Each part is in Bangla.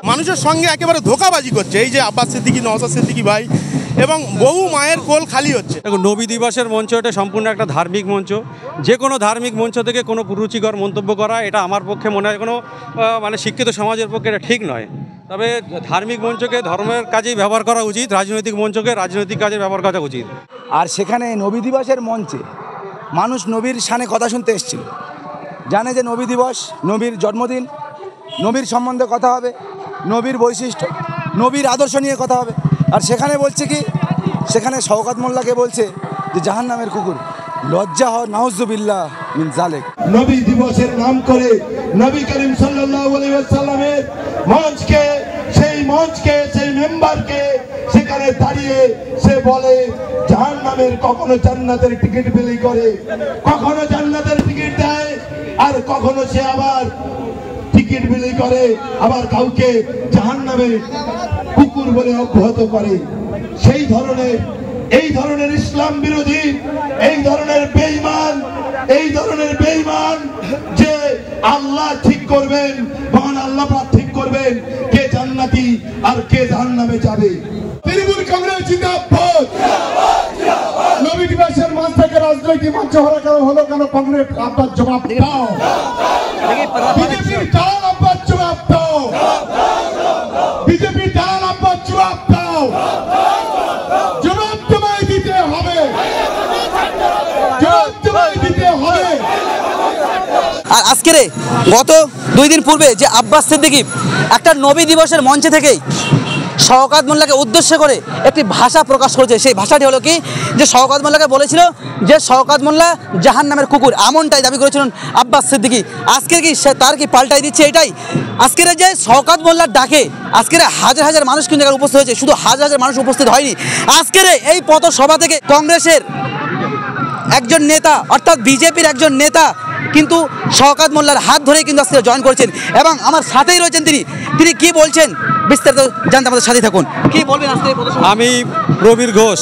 মানুষের সঙ্গে একেবারে ধোঁকাবাজি করছে এই যে আব্বাস সিদ্দিকী, নওশাদ সিদ্দিকী ভাই, এবং বহু মায়ের কোল খালি হচ্ছে। দেখো, নবী দিবসের মঞ্চ এটা সম্পূর্ণ একটা ধার্মিক মঞ্চ। যে কোনো ধার্মিক মঞ্চ থেকে কোনো কুরুচিকর মন্তব্য করা এটা আমার পক্ষে মনে হয় কোনো শিক্ষিত সমাজের পক্ষে এটা ঠিক নয়। তবে ধার্মিক মঞ্চকে ধর্মের কাজেই ব্যবহার করা উচিত, রাজনৈতিক মঞ্চকে রাজনৈতিক কাজে ব্যবহার করা উচিত। আর সেখানে নবী দিবসের মঞ্চে মানুষ নবীর শানে কথা শুনতে এসেছিল, জানে যে নবী দিবস, নবীর জন্মদিন, নবীর সম্বন্ধে কথা হবে, নবীর বৈশিষ্ট্য, নবীর আদর্শ নিয়ে কথা হবে। আর সেখানে বলছে কি, সেখানে শওকত মোল্লাকে বলছে যে জাহান্নামের কুকুর। লজ্জা হয় নাউজুবিল্লাহ মিন যালিক। নবী দিবসের নাম করে নবী করিম সাল্লাল্লাহু আলাইহি ওয়াসাল্লামের মঞ্চকে, সেই মেম্বারকে সেখানে দাঁড়িয়ে সে বলে জাহান্নামের, কখনো জান্নাতের টিকিট বিলি করে, কখনো জান্নাতের টিকিট দেয়, আর কখনো সে আবার টিকিট বিলি করে, আবার কাউকে জাহান্নামের কুকুর বলে অব্যাহত করে। এই ধরনের ইসলাম বিরোধী, এই ধরনের বেঈমান যে আল্লাহ ঠিক করবেন, মহান আল্লাহ ঠিক করবেন কে জান্নাতি আর কে জাহান্নামে যাবে। তৃণমূল কংগ্রেস জিন্দাবাদ। নবী দিবসের মঞ্চ থেকে রাজনৈতিক মঞ্চ হলো কেন? কংগ্রেস আব্বাস জবাব দাও, বিজেপির দল আব্বাস জবাব দাও, বিজেপির দল আব্বাস জবাব দাও, জবাব তোমায় দিতে হবে, জবাব তোমায় দিতে হবে। আর আজকের গত 2 দিন পূর্বে যে আব্বাস সিদ্দিকী একটা নবী দিবসের মঞ্চে থেকেই শওকত মোল্লাকে উদ্দেশ্য করে একটি ভাষা প্রকাশ করেছে। সেই ভাষাটি হলো কি, যে শওকত মোল্লাকে বলেছিল যে শওকত মোল্লা জাহান্নামের কুকুর, এমনটাই দাবি করেছিলেন আব্বাস সিদ্দিকী। আজকের কি তার কি পাল্টাই দিচ্ছে এটাই? আজকের যে শওকত মোল্লার ডাকে আজকের হাজার হাজার মানুষ কিন্তু জায়গায় উপস্থিত হয়েছে, শুধু হাজার হাজার মানুষ উপস্থিত হয়নি। আজকের এই পথসভা থেকে কংগ্রেসের একজন নেতা অর্থাৎ বিজেপির একজন নেতা কিন্তু শওকত মোল্লার হাত ধরেই কিন্তু আজকে জয়েন করেছেন, এবং আমার সাথেই রয়েছেন তিনি কি বলছেন বিস্তারিত জানতে আমাদের সাথে থাকুন। কি বলবেন আজকে? আমি প্রবীর ঘোষ,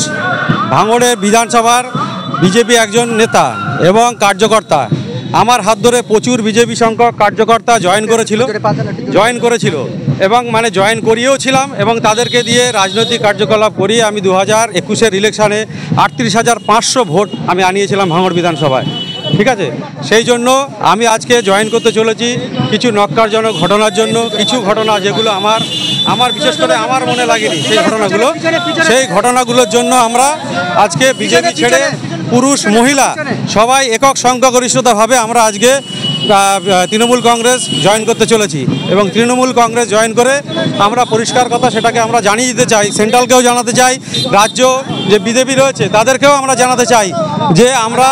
ভাঙড়ের বিধানসভার বিজেপি একজন নেতা এবং কার্যকর্তা। আমার হাত ধরে প্রচুর বিজেপি সংখ্যক কার্যকর্তা জয়েন করেছিল এবং জয়েন করিয়েও ছিলাম, এবং তাদেরকে দিয়ে রাজনৈতিক কার্যকলাপ করিয়ে আমি 2021-এর ইলেকশানে 38,500 ভোট আমি আনিয়েছিলাম ভাঙড় বিধানসভায়। ঠিক আছে, সেই জন্য আমি আজকে জয়েন করতে চলেছি কিছু নক্কারজনক ঘটনার জন্য, কিছু ঘটনা যেগুলো আমার বিশেষ করে আমার মনে লাগেনি, সেই ঘটনাগুলোর জন্য আমরা আজকে বিজেপি ছেড়ে পুরুষ মহিলা সবাই একক সংখ্যাগরিষ্ঠতাভাবে আমরা আজকে তৃণমূল কংগ্রেস জয়েন করতে চলেছি। এবং তৃণমূল কংগ্রেস জয়েন করে আমরা পরিষ্কার কথা সেটাকে আমরা জানিয়ে দিতে চাই, সেন্ট্রালকেও জানাতে চাই, রাজ্য যে বিজেপি রয়েছে তাদেরকেও আমরা জানাতে চাই যে আমরা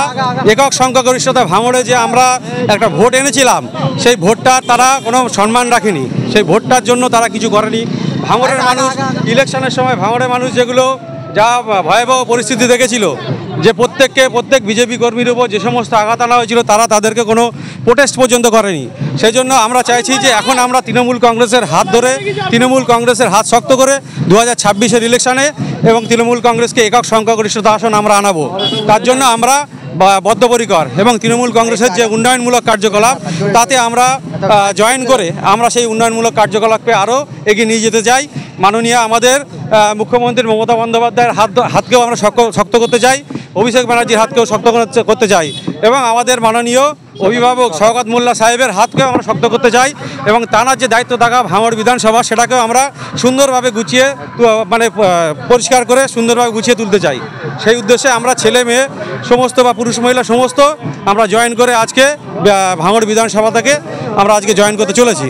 একক সংখ্যাগরিষ্ঠতা ভাঙড়ে যে আমরা একটা ভোট এনেছিলাম, সেই ভোটটার তারা কোনো সম্মান রাখেনি, সেই ভোটটার জন্য তারা কিছু করেনি। ভাঙড়ের মানুষ ইলেকশনের সময় ভাঙড়ের মানুষ যেগুলো যা ভয়াবহ পরিস্থিতি দেখেছিল, যে প্রত্যেক বিজেপি কর্মীর উপর যে সমস্ত আঘাত আনা হয়েছিল তাদেরকে কোনো প্রোটেস্ট পর্যন্ত করেনি। সেই জন্য আমরা চাইছি যে এখন আমরা তৃণমূল কংগ্রেসের হাত ধরে, তৃণমূল কংগ্রেসের হাত শক্ত করে 2026-এর ইলেকশানে এবং তৃণমূল কংগ্রেসকে একক সংখ্যাগরিষ্ঠতা আসন আমরা আনাবো। তার জন্য আমরা বদ্ধপরিকর, এবং তৃণমূল কংগ্রেসের যে উন্নয়নমূলক কার্যকলাপ তাতে আমরা জয়েন করে আমরা সেই উন্নয়নমূলক কার্যকলাপকে আরও এগিয়ে নিয়ে যেতে চাই। মাননীয় আমাদের মুখ্যমন্ত্রী মমতা বন্দ্যোপাধ্যায়ের হাতকেও আমরা শক্ত করতে চাই, অভিষেক ব্যানার্জির হাতকেও শক্ত করতে চাই, এবং আমাদের মাননীয় অভিভাবক শওকত মোল্লা সাহেবের হাতকেও আমরা শক্ত করতে চাই, এবং তাঁর যে দায়িত্ব থাকা ভাঙড় বিধানসভা সেটাকেও আমরা সুন্দরভাবে গুছিয়ে পরিষ্কার করে সুন্দরভাবে গুছিয়ে তুলতে চাই। সেই উদ্দেশ্যে আমরা ছেলে মেয়ে সমস্ত বা পুরুষ মহিলা সমস্ত আমরা জয়েন করে আজকে ভাঙড় বিধানসভা থেকে আমরা আজকে জয়েন করতে চলেছি।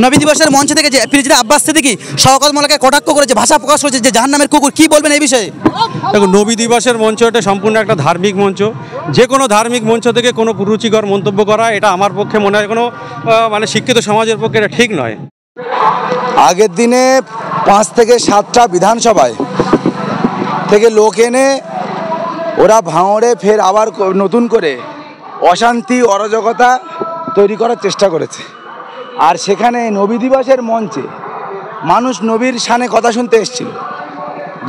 নবী দিবসের মঞ্চ থেকে যে প্রেসিডেন্ট আব্বাস সিদ্দিকী শওকত মোল্লাকে কটাক্ষ করেছে, ভাষা প্রকাশ করেছে যে জাহান্নামের কুকুর, কি বলবেন এই বিষয়ে? দেখো, নবী দিবসের মঞ্চ এটা সম্পূর্ণ একটা ধার্মিক মঞ্চ। যে কোনো ধার্মিক মঞ্চ থেকে কোনো কুরুচিকর মন্তব্য করা এটা আমার পক্ষে মনে হয় কোনো শিক্ষিত সমাজের পক্ষে এটা ঠিক নয়। আগের দিনে 5 থেকে 7টা বিধানসভায় থেকে লোক এনে ওরা ভাঙড়ে ফের আবার নতুন করে অশান্তি অরাজকতা তৈরি করার চেষ্টা করেছে। আর সেখানে নবী দিবসের মঞ্চে মানুষ নবীর শানে কথা শুনতে এসেছিল,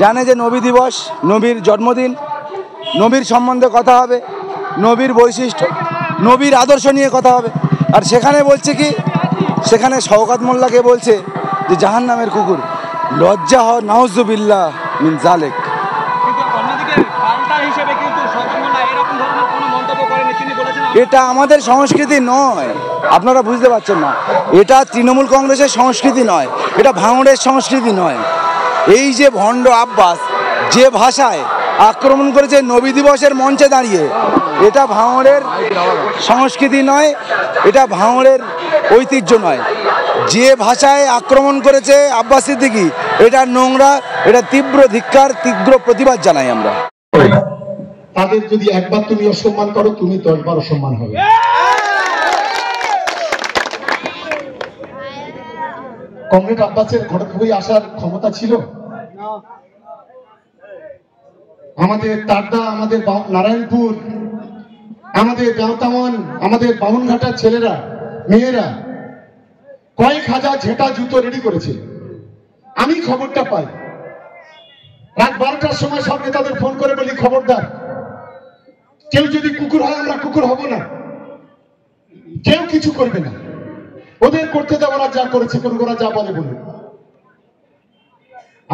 জানে যে নবী দিবস, নবীর জন্মদিন, নবীর সম্বন্ধে কথা হবে, নবীর বৈশিষ্ট্য, নবীর আদর্শ নিয়ে কথা হবে। আর সেখানে বলছে কি, সেখানে শওকত মোল্লাকে বলছে যে জাহান্নামের কুকুর, লজ্জা হ নাউজুবিল্লাহ মিন জালেক। এটা আমাদের সংস্কৃতি নয়, আপনারা বুঝতে পারছেন না। এটা তৃণমূল কংগ্রেসের সংস্কৃতি নয়, এটা ভাঙড়ের সংস্কৃতি নয়। এই যে ভণ্ড আব্বাস যে ভাষায় আক্রমণ করেছে নবী দিবসের মঞ্চে দাঁড়িয়ে, এটা ভাঙড়ের সংস্কৃতি নয়, এটা ভাঙড়ের ঐতিহ্য নয়। যে ভাষায় আক্রমণ করেছে আব্বাস সিদ্দিকী, এটা নোংরা, এটা তীব্র ধিক্কার, তীব্র প্রতিবাদ জানাই আমরা। তাদের যদি একবার তুমি অসম্মান করো, তুমি 10 বার অসম্মান হবে। কমরেড আব্বাসের খড়গপুরে আসার ক্ষমতা ছিল? আমাদের তারদা, আমাদের নারায়ণপুর, আমাদের গাঁওতামন, আমাদের বামুনঘাটার ছেলেরা মেয়েরা কয়েক হাজার ঝেঁটা জুতো রেডি করেছে। আমি খবরটা পাই রাত 12টার সময়। সব নেতাদের ফোন করে বলি, খবরদার, কেউ যদি কুকুর হয় আমরা কুকুর হব না, কেউ কিছু করবে না, ওদের করতে দাও, ওরা যা করেছে করুক, ওরা যা বলে বলুক।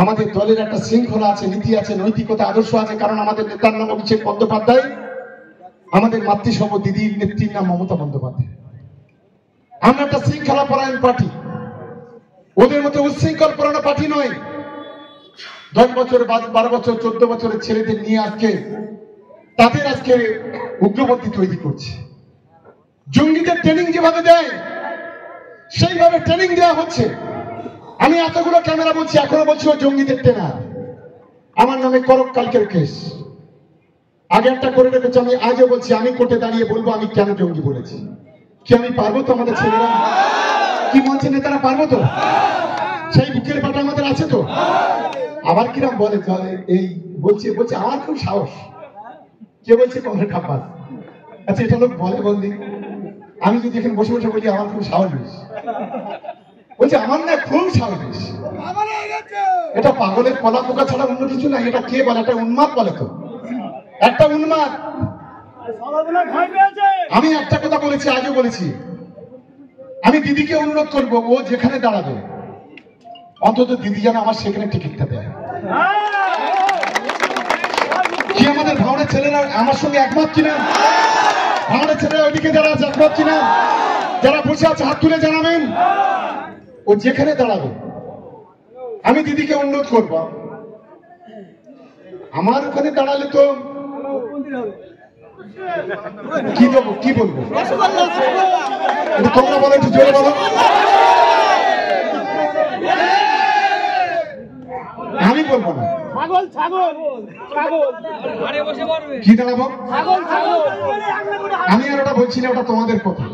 আমাদের দলের একটা শৃঙ্খলা আছে, নীতি আছে, নৈতিকতা, আদর্শ আছে। কারণ আমাদের নেতার নাম অভিষেক বন্দ্যোপাধ্যায়, আমাদের মাতৃসম দিদির নেত্রীর নাম মমতা বন্দ্যোপাধ্যায়। আমরা একটা শৃঙ্খলা পরায়ণ পার্টি, ওদের মতো উচ্ছৃঙ্খল পরায়ণ পার্টি নয়। 10 বছর, 12 বছর, 14 বছরের ছেলেদের নিয়ে আজকে তাদের আজকে উগ্রপন্থী তৈরি করছে। জঙ্গিদের ট্রেনিং যেভাবে দেয় সেইভাবে ট্রেনিং দেওয়া হচ্ছে। আমি এতগুলো ক্যামেরা বলছি, এখনো বলছি ও জঙ্গিদের ট্রেনার। আমার নামে করক কালকের কেস আগে একটা করে রেখেছে। আমি আজও বলছি, আমি কোর্টে দাঁড়িয়ে বলবো আমি কেন জঙ্গি বলেছি। কি আমি পারবো তো? আমাদের ছেলেরা কি মঞ্চে নেতারা পারবো তো? সেই বুকের পাটা আমাদের আছে তো? আবার কিরম বলে এই বলছে আমার খুব সাহস। কে বলছে? কমরেড আব্বাস। আচ্ছা, এটা লোক বলে বন্দি। আমি যদি এখানে বসে বসে বলি আমার খুব সাহস বেশি, বলছে আমার না খুব সাহস বেশি। এটা পাগলের কলা পোকা ছাড়া অন্য কিছু না। এটা কে বলে? একটা উন্মাদ বলে তো, একটা উন্মাদ। আমি একটা কথা বলেছি, আজও বলেছি, আমি দিদিকে অনুরোধ করবো, ও যেখানে দাঁড়াবে অন্তত দিদি যেন আমার সেখানে টিকিটটা দেয়। কি আমাদের ভাঙড়ের ছেলেরা আমার সঙ্গে একমত কিনা? ভাঙড়ের ছেলেরা ওইদিকে যারা আছে একমত কিনা? যারা বসে আছে হাত তুলে জানাবেন। ও যেখানে দাঁড়াবে আমি দিদিকে অনুরোধ করব, আমার ওখানে দাঁড়ালে তো কি দেবো, কি বলবো তোমরা বলো, একটু জোরে বলো। আমি বলবো না, কি দাঁড়াবো? আমি আর ওটা বলছি না, ওটা তোমাদের কথা।